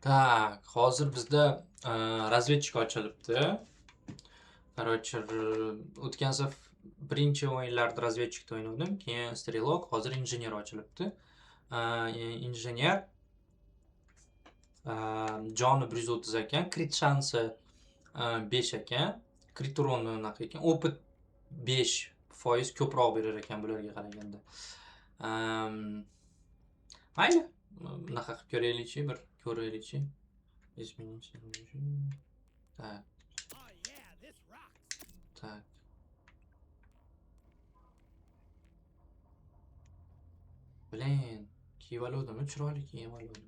Tak, hozir bizda razvedchik ochilibdi. Короче, o'tgan saf birinchi o'yinlarda razvedchikda o'ynadim, keyin strelok, hozir injener ochilibdi. Injener joni 130 ekan, crit shansi 5 ekan, crit uroni unaqa ekan, opit 5% ko'proq berar ekan bularga qaraganda. Mayli, bunaqa qilib ko'raylikchi, bir ko'raylikchi. Так, так. Блин, kiyib oluvdim, chiroyli kiyib oluvdim.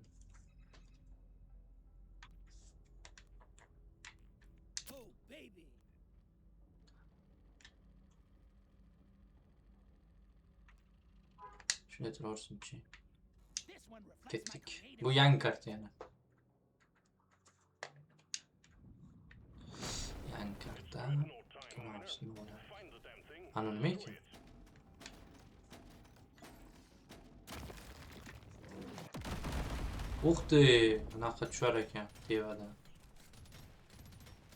Shunday turarsinchi. Ketdik. Bu yangi kart yana. Yangi kartda ko'ramiz nima bo'ladi. Ana nima ekan? Uxti, bunaqa tushar ekan tevadan.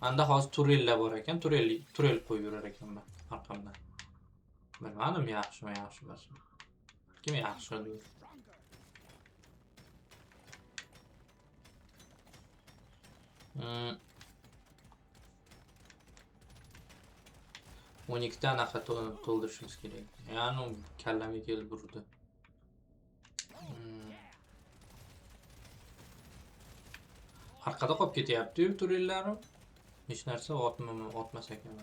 Manda hozir turellar bor ekan, turel qo'yib yurar ekanman orqamdan. Bilmadim yaxshimi, yaxshi emasmi. Kim yaxshi deydi? O'n ikkita anaqa to'ldirishimiz kerak. Ya'ni kallamga kelib urdi. Orqada qolib ketyapti-yu turellari. Hech narsa otmas ekan.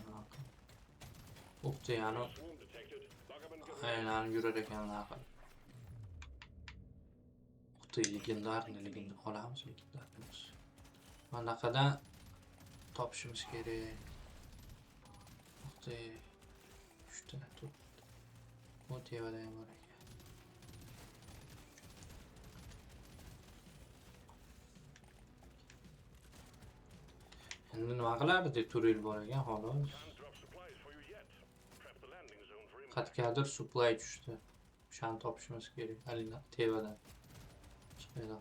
Uxti, ya'ni aylanib yurar ekanlar. Uxti, legendarni olamiz, legendarni. Manaqadan topishimiz kerak. Uxti, 3 ta top. Bu tevada ham bor ekan. Endi nima qilardi? Turel bor ekan, xolos. Qatgadir supply tushdi. Shani topishimiz kerak. Alina tevadan. Chiqaydi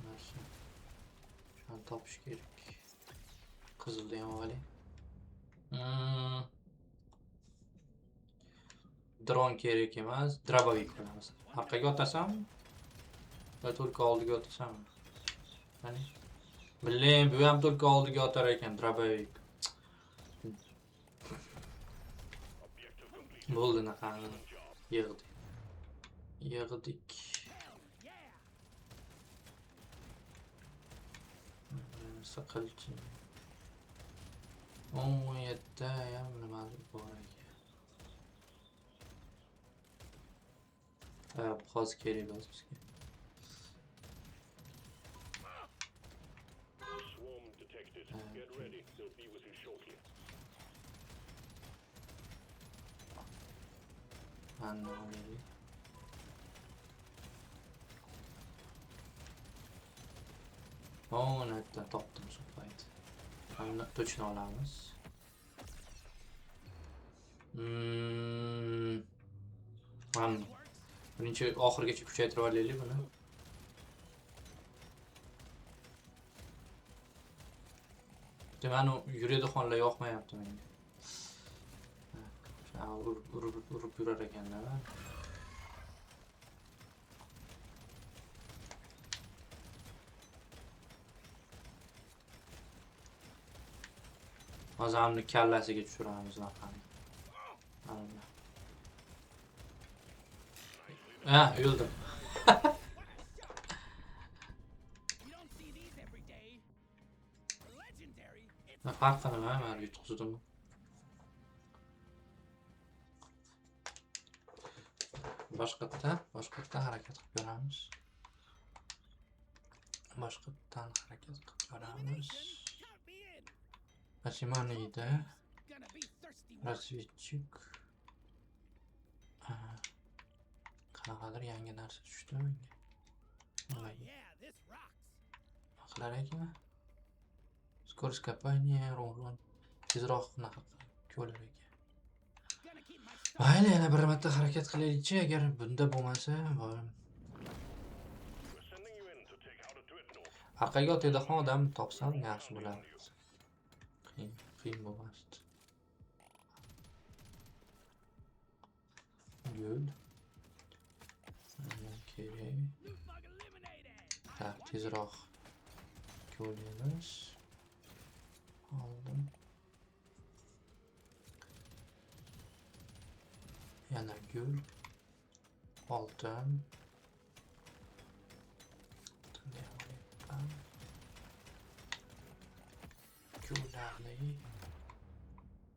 narsa. Shani topish kerak. Qizilda ham oling. Dron kerak emas, drabovik qilamiz. Orqaga otasanmi? Va только oldiga otasanmi? Qani? Bilin, bu ham только oldiga otar ekan drabovik. Bo'ldi naqani. Yig'dik. Saqilchi. 17 ham nimadir bor ekan. Hozir kerak emas bizga. Anne olaylik. Netdan topdim supplyni. Buni точно olamiz. Mana birinchi oxirigacha kuchaytirib olaylik buni. Mana yuradiganlar yoqmayapti menga. Urib yurar ekanlar. Hozir hamni kallasiga tushiramiz naqani. O'ldim. Farqi nima? Mana yutqizdim. boshqatdan harakat qilib ko'ramiz. Pasimoniyda razvedchik qanaqadir yangi narsa tushdi menga. Nima qilar ekan? Скорость копания ровно. Tezroq bunaqa ko'lar ekan. Mayli, yana bir marta harakat qilaylikchi, agar bunda bo'lmasa, Orqaga o'tadigan odam topsam yaxshi bo'lardi. Qiyin bo'lmasdi. Gul. Kerak. Ha, tezroq ko'ramiz. Oldim. Yana gul. Oltin. Gullarni.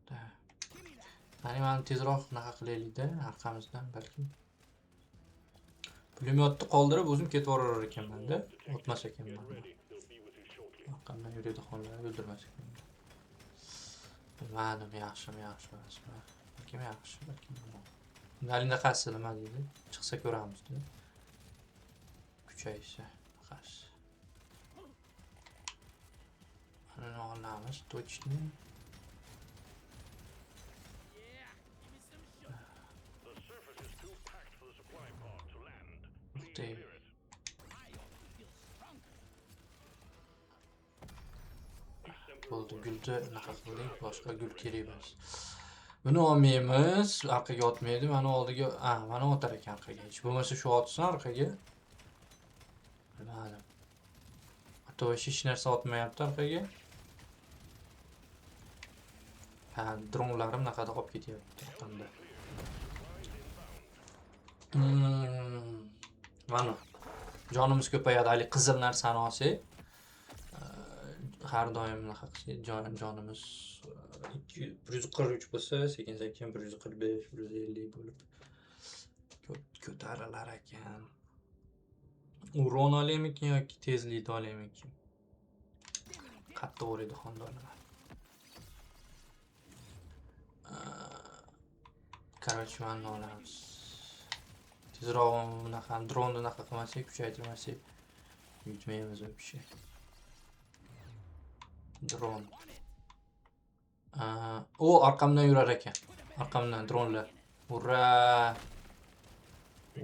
Da. Mana tezroq naqa qilaylik-da, orqamizdan balki. Pulemyotni qoldirib o'zim ketib borar ekanman-da, o'tmas ekanman. Orqamdan yuradi xonlar o'ldirmas ekanman. Bilmadim, yaxshimi, yaxshi emasmi? Balki yaxshi, balki yomon. Nalinda qaysi nima deydi? Chiqsa ko'ramiz-da. Kuchaysa, qaysi. Mana olamiz, точно. Bo'ldi, gulni naqa qildik, boshqa gul kerak emas. Buni olmaymiz, orqaga otmaydi, mana oldiga, mana otar ekan orqaga. Hech bo'lmasa shu otsin orqaga. Bilmadim. Hatto hech narsa otmayapti orqaga. Ha, dronlarim naqada qolib ketyapti orqamda. Mana jonimiz ko'payadi, hali qizil narsani olsak. Har doim naqa jonimiz 143 bo'lsa, sekin-sekin 145, 150 bo'lib ko'tarilar ekan. Uron olaymikin yoki tezlikni olaymikin? Qattiq o'raydi xonadonlar. Короче, mana olamiz. Tezroq bunaqa dronni naqa qilmasak, kuchaytirmasak yutmaymiz bu kishi. Dron. O orqamdan yurar ekan. Orqamdan dronlar. Ura!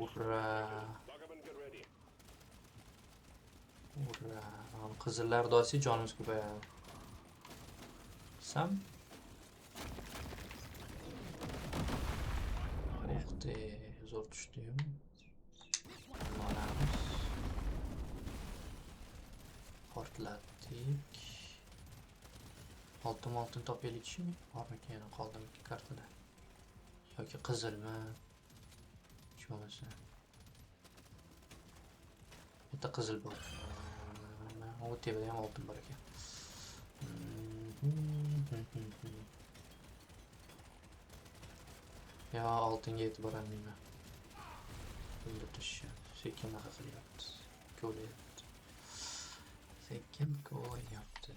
Ura! Ura! Qizillar dosi jonimiz ko'payadi. Sam o'qdi, zo'r tushdim. Olamiz. Portlatdik. Oltin topaylikmi? Bormikan, yana qoldimi kartada? Yoki qizilmi? Hech bo'lmasa. Bitta qizil bor. O tepada ham oltin bor ekan. Ya oltinga yetib borolmayman. Bunda tushgan. Sekin naqa qilyapti. Ko'ryapti. Sekin ko'ryapti.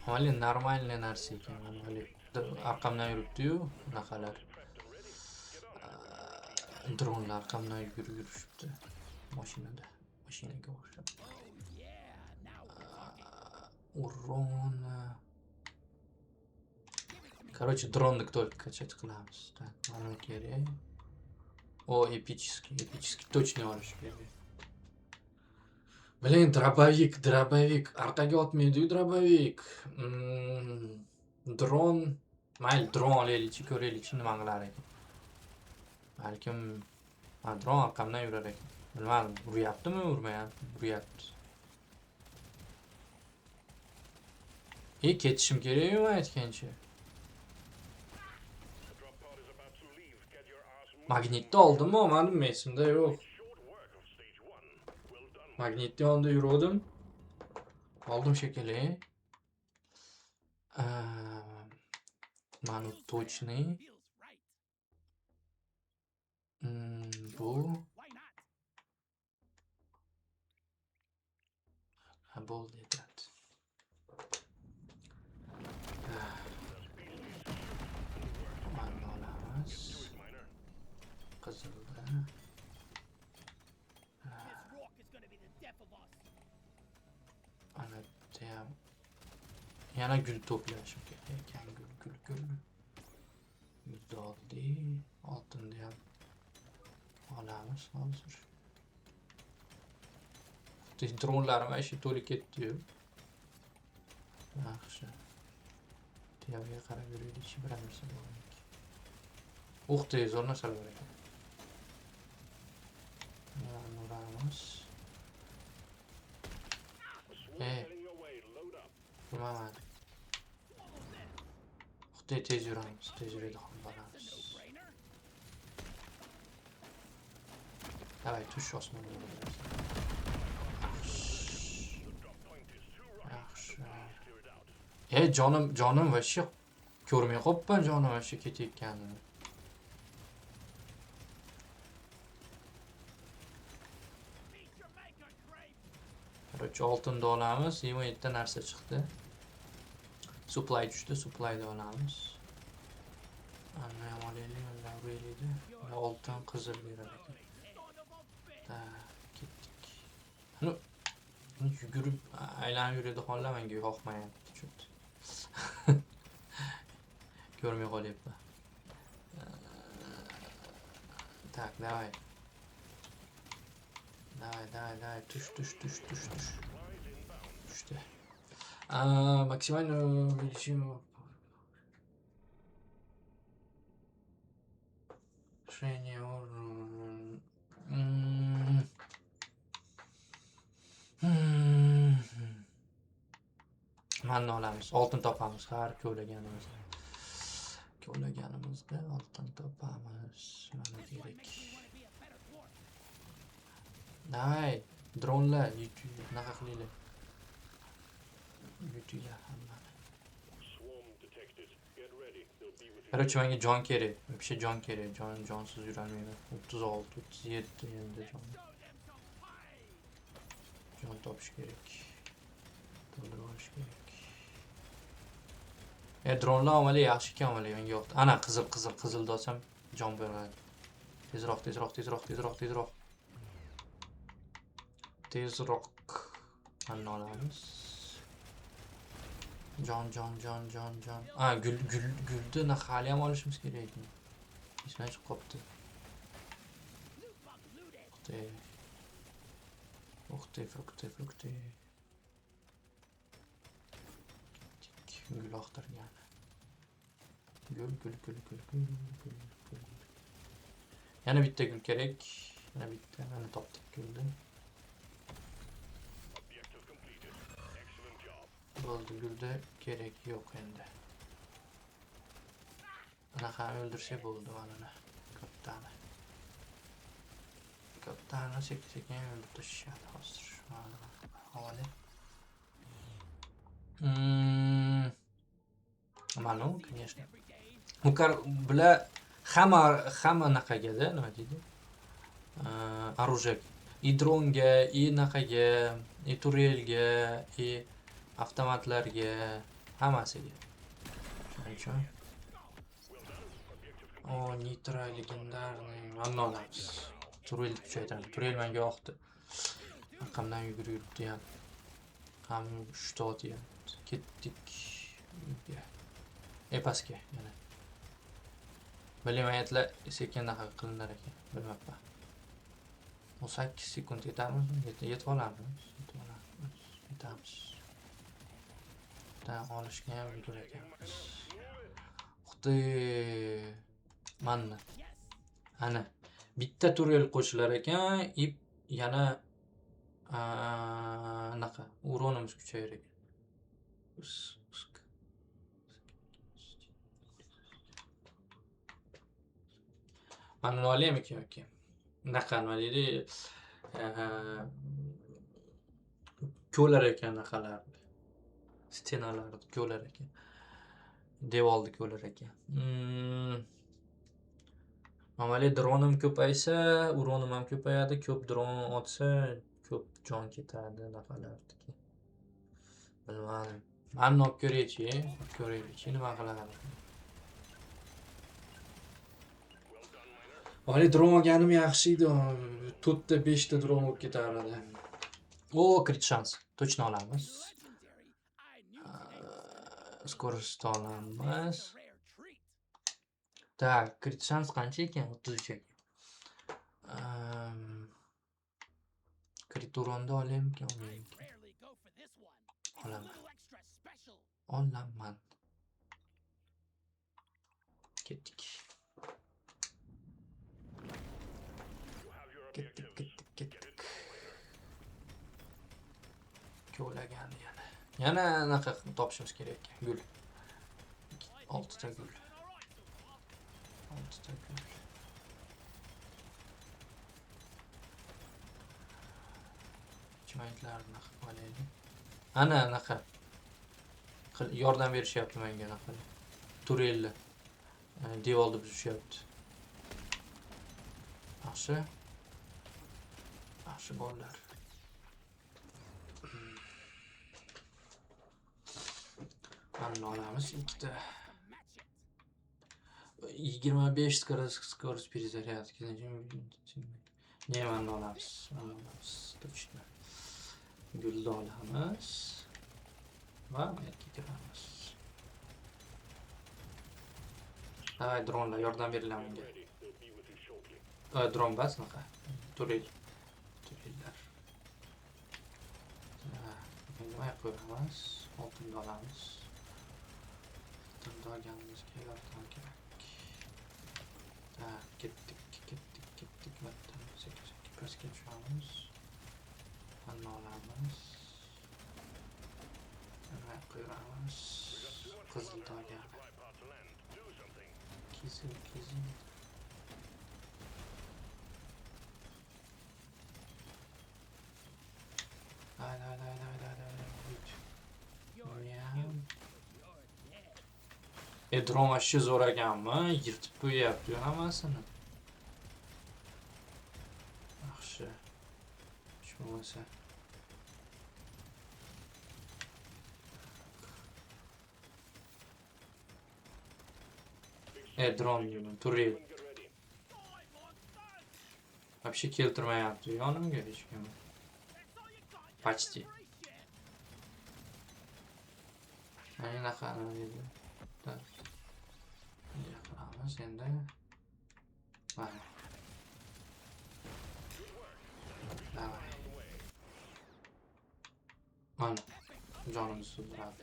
Hali normalniy narsa ekan, hali orqamdan yuribdi-yu, bunaqalar. Dronlar orqamdan yurishibdi mashinada, mashinaga o'xshab. Urron. Короче, dronni только качать qilamiz. Так, mana kerak. O эпический точно olish kerak. Блин, дробовик. Orqaga otmaydi-yu dробовик. Dron, mayli dron olaylik-chi, ko'raylik-chi nima qilar ekan. Balkim dron orqamdan yurar ekan. Bilmadim, uryaptimi, urmayapti, uryapti. Ketishim kerakmi aytgancha? Magnitni oldimmi, olmadimmi, esimda yo'q. Magnitni yonida yurdim. Oldim shekilli. Mana точный. Bu. Bo'ldi etat. Mana olamiz. Qizilda. Ana deyam. Yana gul to'plashim kerak ekan, gul. Gulni oldik. Oltinni ham olamiz hozir. Dronlarim ishi to'lib ketdi-yu. Yaxshi. Tevaga qarab yuraylik, bir narsa bo'laylik. Zo'r narsalar bor ekan. Nuramiz. Nima? Tez yuramiz, tez yuraylik boramiz. Davay, tush osmonga. Yaxshi. Jonim vashi ko'rmay qopman, jonim vashi ketayotganini. Qaror, oltinni olamiz, 27 ta narsa chiqdi. Supply tushdi, supply'ni olamiz. Ana ham olaylik, oltin, qizil berar ekan. Ketdik. Yugurib aylanib yuradi xohlamanga yoqmayapti chunki. Ko'rmay qolyapman. Tak, давай. Давай, tush. Tushdi. Максимально величину. Решение Manni olamiz, oltin topamiz har ko'laganimizda. Oltin topamiz. Mana kerak. Davay, dronlar, bunaqa qilinglar. Yutinglar hammani. Qaror, menga jon kerak. Вообще jon kerak. Jonsiz yurolmayman. 36, 37 endi jon. Jon topish kerak. To'ldirib olish kerak. Dronlar omali yaxshi ekan, omali menga yoqdi. Ana qizil olsam jon beradi. Tezroq. Manni olamiz. Jon. Gulni hali ham olishimiz kerak. Esdan chiqib qopti. Frukti. Gul oqtirgan. Gul. Yana bitta gul kerak. Mana topdik gulni. Bo'ldi, gulda kerak yo'q endi. Bunaqa o'ldirsa bo'ldi mana. Kattani sekin o'ldirib tashlashadi hozir. Havoli. Ma'lum, конечно. Bular hamma naqaga-da, nima deydi? Оружие. И dronga, и naqaga, и turelga, и avtomatlarga, hammasiga. Shuning uchun. Nitro legendarniy manni olamiz. Turel kuchaytiradi. Turel menga yoqdi. Raqamdan yuribdi ham. Ham shtot ham. Ketdik. Epasga yana. Bilmayatlar sekin naqa qilinar ekan. Bilmabman. 8 sekund yetamizmi? Yetib olamiz. Yetamiz. Olishga ham ulgur ekanmiz. Manni. Ana bitta turel qo'shilar ekan, yana naqa uronimiz kuchayar ekan. Manni olaymi yoki? Naqa nima deydi? Ko'lar ekan naqalarni. Stenalarni ko'lar ekan. Devorni ko'lar ekan. Amaliy dronim ko'paysa, uronim ham ko'payadi. Ko'p dron otsa, ko'p jon ketadi naqalarniki. Bilmadim. Manni olib ko'raylik. Nima qiladi? Amaliy dron olganim yaxshi edi. 4 ta 5 ta dron olib ketardi. Crit shans. Точно olamiz. Скорость olamiz. Tak, crit shans qancha ekan? 33 ekan. Dronni olaymikan, olmaymikan? Olaman. Olaman. Ketdik. Ketdik. Ko'lagan yana. Yana anaqa topishimiz kerak ekan. Gul. 6 ta gul. 6 ta gul. Chimaytlarni qilib olaylik. Ana anaqa. Yordam berishyapti menga anaqa. Turelli. Devorni buzishyapti. Yaxshi. Yaxshi bolalar. Mana olamiz ikkita. 25 скорость перезарядки. Ne mana olamiz. Точно. Gulni olamiz. Va menga kiramiz. Davay dronlar yordam beringlar menga. Dron bas naqa. Turellar. Nima qo'yamiz? Oltinni olamiz. Oltinni olganimizga yordam kerak. Ketdik. Vattan sekin pastga tushamiz. Anni olamiz. Nima qo'yamiz? Qizil olgan. Kizil. Dron aşçı zo'r ekanmi? Yirtib qo'yapti hammasini. Yaxshi. Hech bo'lmasa. Dron turel. Вообще keltirmayapti yonimga hech kim. Почти. Mana qani edi. Yaqinamiz endi. Mana. Mana. Jonimiz to'ldiradi.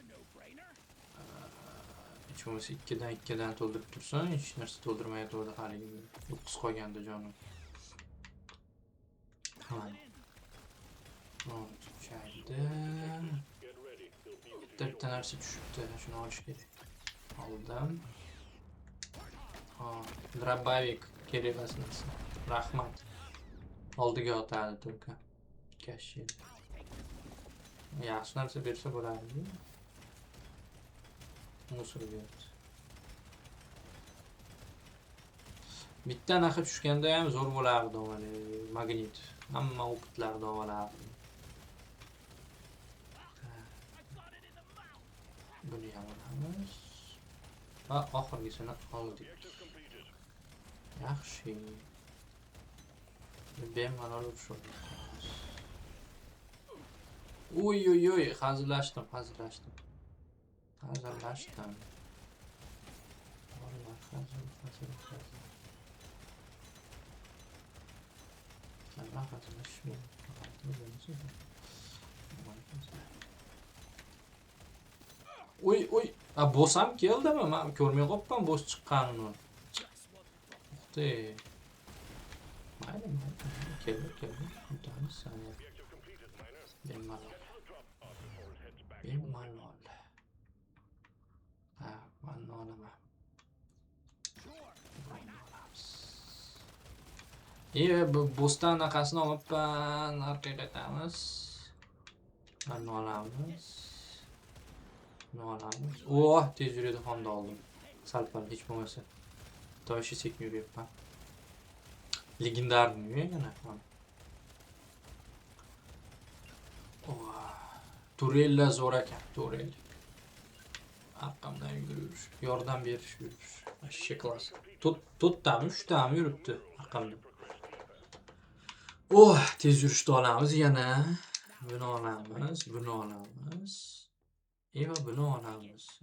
Hech bo'lmasa 2dan to'ldirib tursin, hech narsa to'ldirmay turadi haligi. 9 qolganda jonim. Mana. Tushaydi. Bitta narsa tushibdi, shuni olish kerak. Oldim. Drabavik kerak emas narsa. Rahmat. Oldiga otadi turka. Kashil. Yaxshi narsa bersa bo'lardi. Musor berdi. Bitta naqa tushganda ham zo'r bo'lardi mana magnit. Hamma o'qitlarni olardi. Buni ham olamiz. Va oxirgisini oldik. Yaxshi. Bemalol urushamiz. Uy, hazillashdim. Vallahi hazil. Nima hazillashmi? Uy. Boss ham keldimi? Men ko'rmay qolibman boss chiqqanini. Chiqdi. Mayli. Keldi. O'tamiz saniya. Bemalol. Mana olaman. Bu bossdan anaqasini olibman, orqaga qaytamiz. Mana olamiz. Tez yuradi Honda oldim. Salpal hech bo'lmasa. Toshi sekin yuryapman. Legendarniy yana. Turellar zo'r ekan, turel. Arqamdan yugurish, yordam berish. Ashshi klass. To'rttami, 3tami yuribdi arqamdan. Tez yurishni olamiz yana. Buni olamiz. Buni olamiz.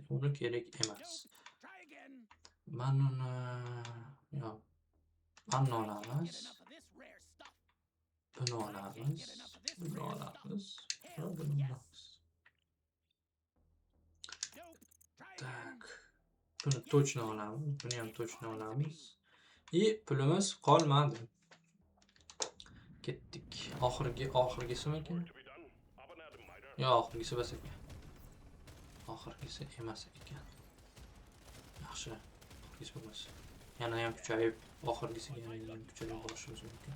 Uni kerak emas. Mana olamiz. Buni olamiz. Buni olamiz. Buni olamiz. Tak. Buni точно olamiz. Buni ham точно olamiz. Pulimiz qolmadi. Ketdik. Oxirgisimikin? Yo'q, oxirgisi emas ekan. Oxirgisi emas ekan. Yaxshi. Oxirgisi bo'lmasa. Yana ham kuchayib, oxirgisiga yana ham kuchayib borishimiz mumkin.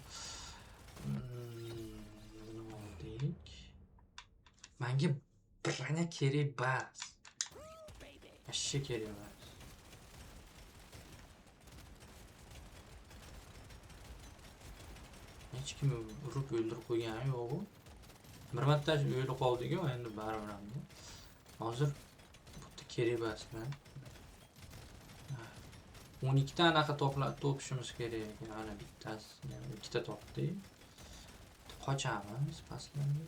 Buni oldik. Menga birgina kerak bas. Ashshi kerak emas. Hech kim urib o'ldirib qo'ygani yo'q-ku. Bir marta o'lib qoldik-ku, endi baribir. Hozir bitta kerak emasmi? 12 ta anaqa topishimiz kerak. Ana bittasi, ikkita topdik. Qochamiz pastlarga.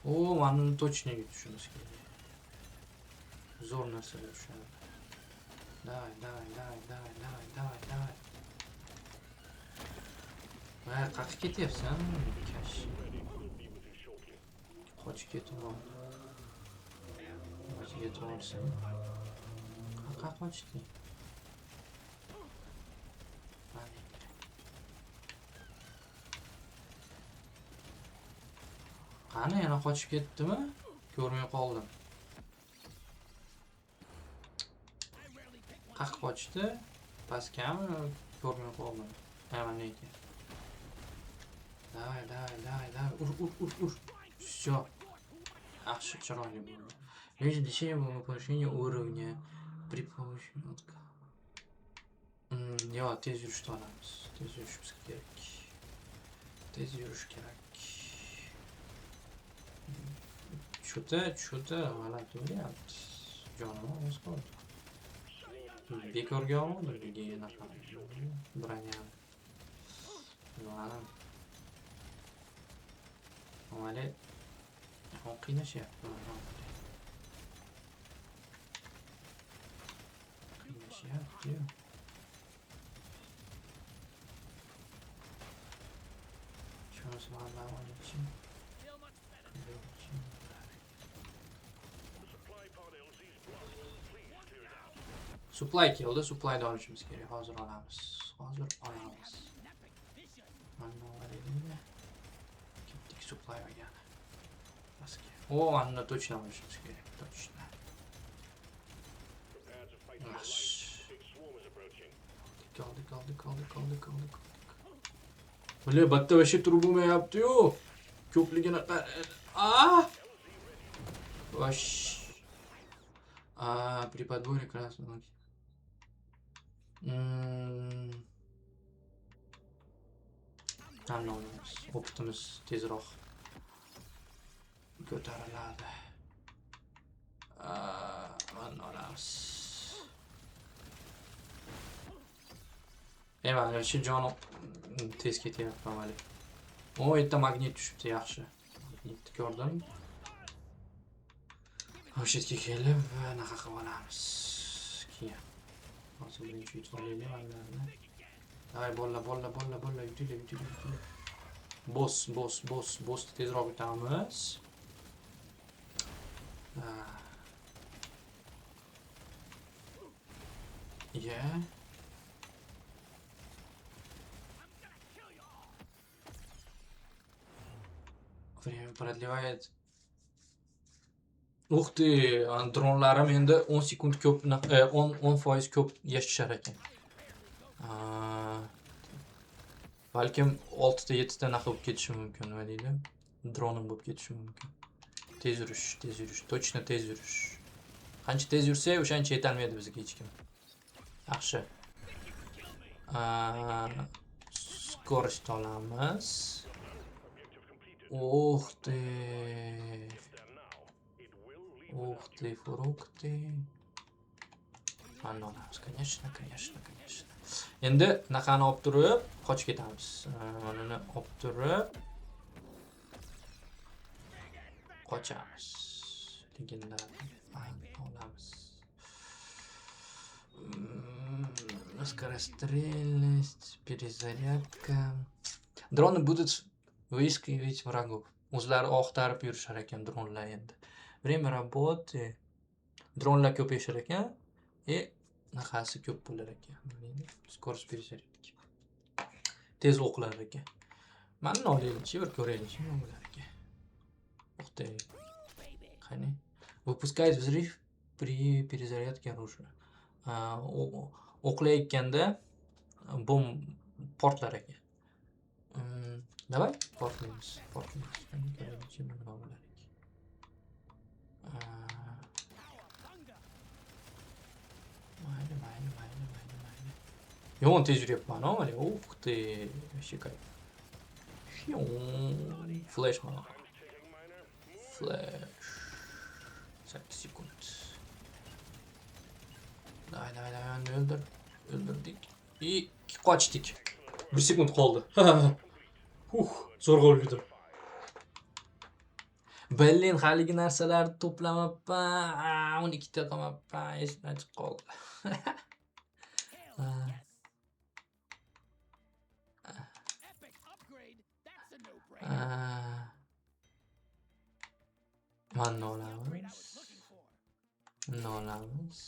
O, mana точно tushimiz kerak. Zo'r narsalar tushadi. Давай. Voy, qaqib ketyapsan, kash. Qochib ketaman. Qochib ketaversin. Qaqa qochding? Qani yana qochib ketdimi? Ko'rmay qoldim. Qaq qochdi. Pastgami? Ko'rmay qoldim. Mana ekan. Давай. Ur. Всё. Yaxshi, chiroyli bo'ldi. Решение повышения уровня при помощи нотка. Yo, tez yurishni olamiz. Tez yurishimiz kerak. Tez yurish kerak. Cho'ta g'alati bo'lyapti. Jonim oz qoldi. Bekorga oldim degan narsa. Bronyan. Mana. Avvalo qiynashyapti. Qiynashyapti. Shunisi ma'lum bo'lsin. Supply keldi, supply'ni olishimiz kerak. Hozir olamiz. Mana olaylikmi? Ketdik supply olgani. O, mana точно olishimiz kerak. Точно. Qoldik. Bile batta başı turbumu yaptı-yu. Köpligine Baş. При подборе красного. Anlamıyoruz. Optimus tezroq ko'tariladi. Mana olamiz. Mana shu jonim tez ketyapti avvalo. O, yerda magnit tushibdi, yaxshi. Magnitni ko'rdim. O'sha yerga kelib, anaqa qilib olamiz. Keyin. Hozir birinchi yutib olaylik manlarni. Давай, bolla, yutiling. Boss tezroq yutamiz. Время продлевает. Uх ты, dronlarim endi 10 sekund ko'p, 10% ko'p yashashar ekan. Balkim 6 ta 7 ta naqa bo'lib ketishi mumkin, nima deydi? Dronim bo'lib ketishi mumkin. Tez yurish, точно tez yurish. Qancha tez yursak, o'shancha yetolmaydi bizga hech kim. Yaxshi. Skorost olamiz. Uх ты, фрукты. Mana olamiz, конечно. Endi naqani olib turib, qochib ketamiz. Mana olib turib qochamiz. Legendarni olamiz. Скорострельность, перезарядка. Дроны будут выискивать врагов. O'zlari oqtarib yurishar ekan dronlar endi. Время работы. Dronlar ko'payishar ekan. Nafasi ko'p bo'lar ekan. Скорость перезарядки. Tez o'qlar ekan. Mana olaylik-chi, bir ko'raylik nima bo'lar ekan. O'qtay. Qani. Выпускает взрыв при перезарядке оружия. O'qlayotganda bom portlar ekan. Давай portlaymiz. Ko'raylik-chi nima bo'lar ekan. Mayli. Yomon tez yuryapman, mana. Uх ты, вообще кайф. Flash mana. Flash. 8 sekund. Давай, öldürdük. İyi, kaçtık. 1 sekund qoldi. Zo'rg'a o'ldim. Berlin haligi narsalarni to'plamabman. 12 ta qilmabman. Esdan chiqib qoldi. Mana olamiz.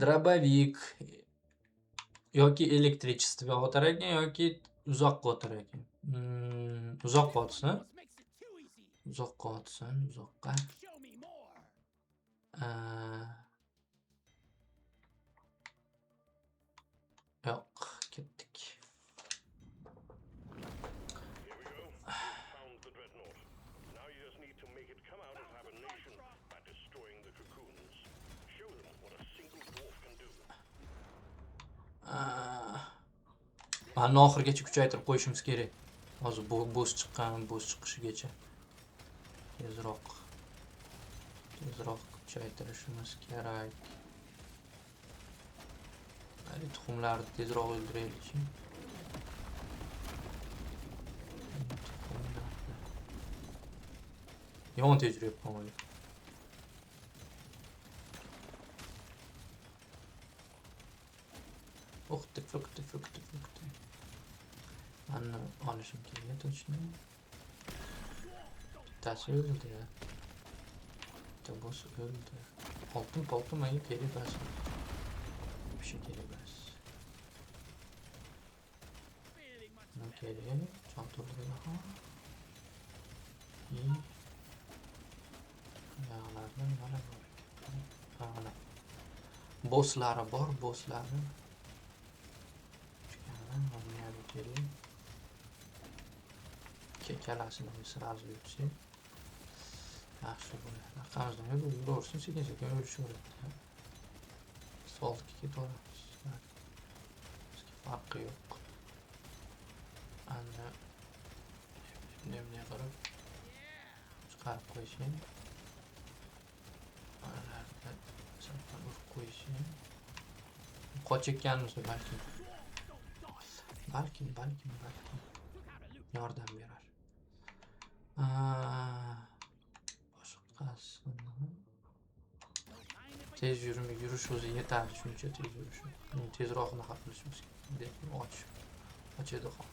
Dробовик yoki elektrichество o'tar ekan yoki uzoqqa o'tar ekan. Uzoqqa otsin. Uzoqqa. Yo'q, ketdik. Mana oxirigacha kuchaytirib qo'yishimiz kerak. Hozir bo'sh chiqishigacha. Tezroq kuchaytirishimiz kerak. Mana tuxumlarni tezroq o'ldiraylik. Yomon tez yuryapman mana. Fukti. Anni olishim kerak точно. Bittasi o'ldi ya. Bittasi o'ldi. Oltin menga kerak emas. Bir şey kerak emas. Nima kerak? Jon to'ldiradi. Yağlardan mana bor ekan. Mana. Bosslari bor. Kekalasini sразу yutsa yaxshi bo'ladi. Raqamimizdan o'ldirsin, sekin o'lishaveradi. Solga ketaveramiz. Bizga farqi yo'q. Ana bunday qilib chiqarib qo'yishing. Oralarga safar urib qo'yishing. Qochayotganmiz balki. Yordam berar. Boshqasini tez yurish o'zi yetarli, shuncha tez yurish. Tezroq naqa qilishimiz kerak. Ochadi hol.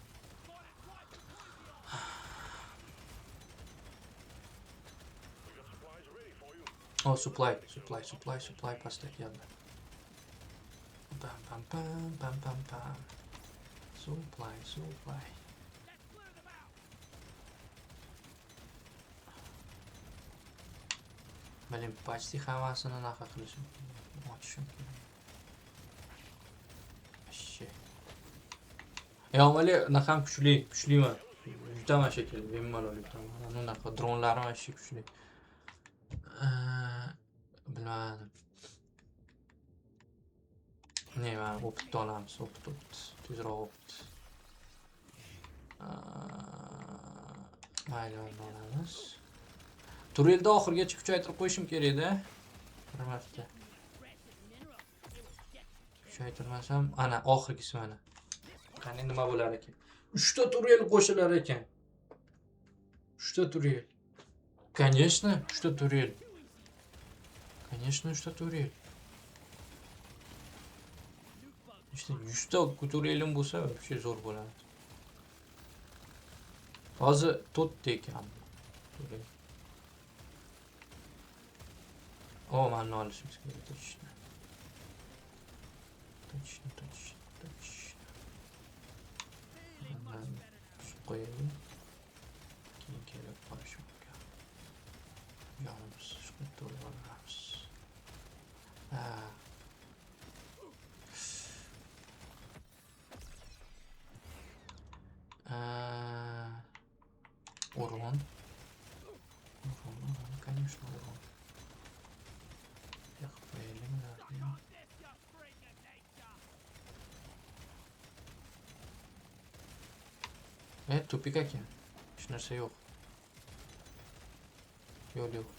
Supply pastga keldi. Pam. Supply. Benim почти hammasini naqa qilishim kerak. Ochishim kerak. Amali naqam kuchliman. Yutaman shekilli, bemalol yutaman. Mana naqa dronlarim ashshi kuchli. Bilmadim. Ne var? Opit olamiz, opit. Tezroq opit. Mayli olamiz. Turelda oxirigacha kuchaytirib qo'yishim kerak-da. Bir marta. Kuchaytirmasam, ana oxirgisi mana. Qani nima bo'lar ekan? 3 ta turel qo'shilar ekan. 3 ta turel. Конечно, 3 ta turel. İşte 100 ta turelim bo'lsa вообще zo'r bo'ladi. Hozir to'rtta ekan. O, mana olishimiz kerak. Точно. Mana shu qo'yaylik. Keyin kelib qolish mumkin. Yonimiz shu yerda olamiz. Ha. Урон. Конечно, урон. Я поелим, наверное. Tupik ekan. Hech narsa yo'q. Yo'l yo'q.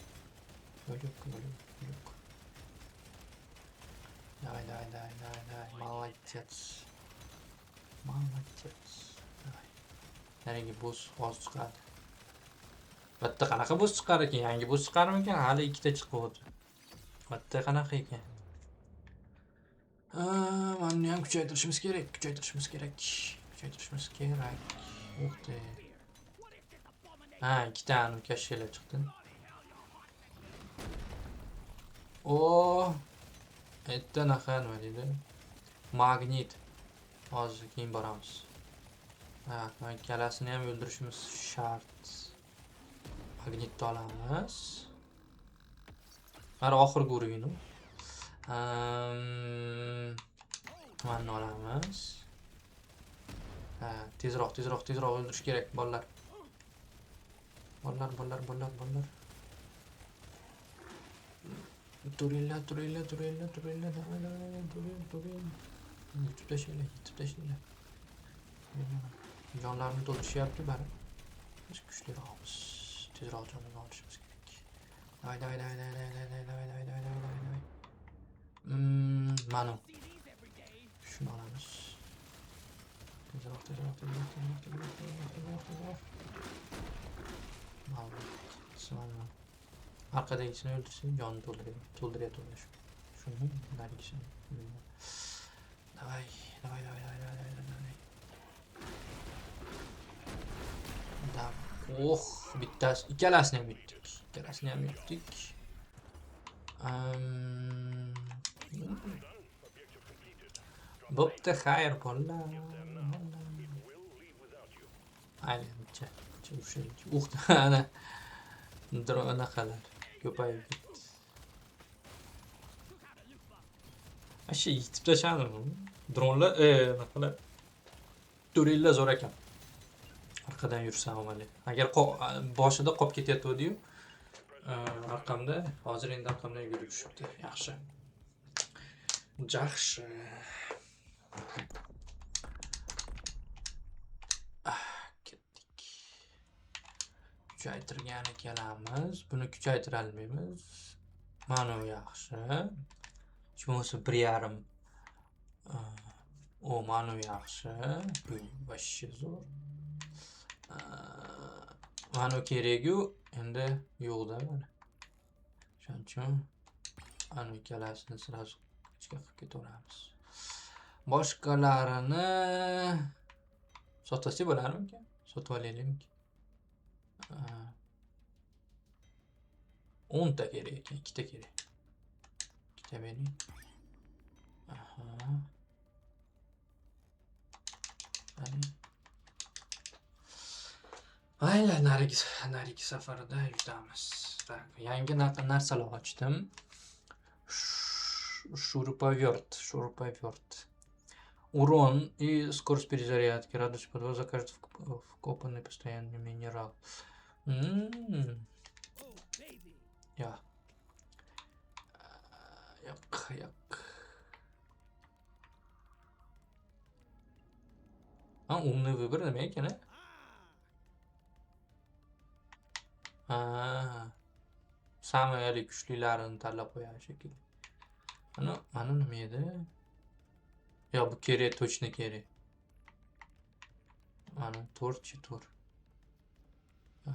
Давай. Молодец. Давай. Yangi boss hozir chiqadi. Bitta qanaqa boss chiqar ekan? Yangi boss chiqarmikan? Hali ikkita chiqyapti. Bitta qanaqa ekan? Mana ham kuchaytirishimiz kerak. O'xti. Ha, ikkita kashela chiqdi. O, Erta naqa nima deydi? Magnit. Hozir keyin boramiz. Ha, ikkalasini ham o'ldirishimiz shart. Magnitni olamiz. Mana oxirgi urovni. Mana olamiz. Ha, tezroq o'ldirish kerak, bolalar. Bollar. Turinglar. Yutib tashlaylar. Jonlarni to'ldishyapti bari. Biz kuchliroqmiz. Tezroq jonni olishimiz kerak. Давай. Mana. Shuni olamiz. Tezroq. Mana. Arkadagisini öldürsün, canını dolduruyor. Şunu narigisini. Давай. Da. Oh, bitti. İkkalasini ham yutdik. Bo'pti, xayr bolalar. Aylancha. Ana. Drona qalar. Ko'payib ketdi. Asha yetib tashladim. Dronlar, naqalar. Turellar zo'r ekan. Arqadan yursam amali. Agar boshida qolib ketyapti-yu. Arqamda, hozir endi arqamdan yurib tushibdi. Yaxshi. Ketdik. Kuchaytirgan ekanamiz. Buni kuchaytira olmaymiz. Mana bu yaxshi. Shunisi 1.5. O, mana bu yaxshi. Bu вообще zo'r. Mana kerak-ku, endi yo'qda mana. Shuning uchun ana ikkalasini sразу ichga qilib ketaveramiz. Boshqalarini sotsa bo'larmikan? Sotib olaylikmi? 10 ta kerak ekan, 2 ta kerak. 2 ta bering. Aha. Mayli, narigi safarda yutamiz. Yangi narsalar ochdim. Шуруповерт. Урон и скорость перезарядки. Радость подвода закажет вкопанный постоянный минерал. Yo'q. Умный выбор nima ekan? Samari kuchlilarini tanlab qo'ygan shekilli. Mana nima edi? Yo, bu kerak, точно kerak. Mana 4.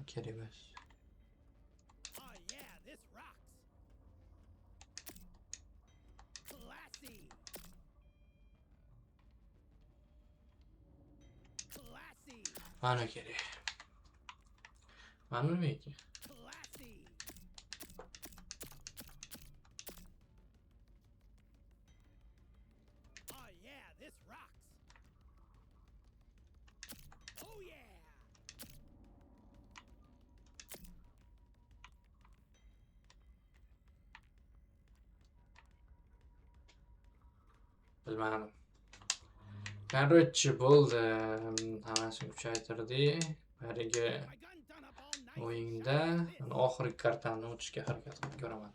Kerak emas. Mana kerak. Mana nima ekan? Classy. Oh yeah, this rocks. Oh yeah. Bilmadim. Короче, bo'ldi. Hammasini kuchaytirdik. Haligi My gun done up all nice and o'yinda shiny like this. oxirgi kartamni o'tishga harakat qilib ko'raman.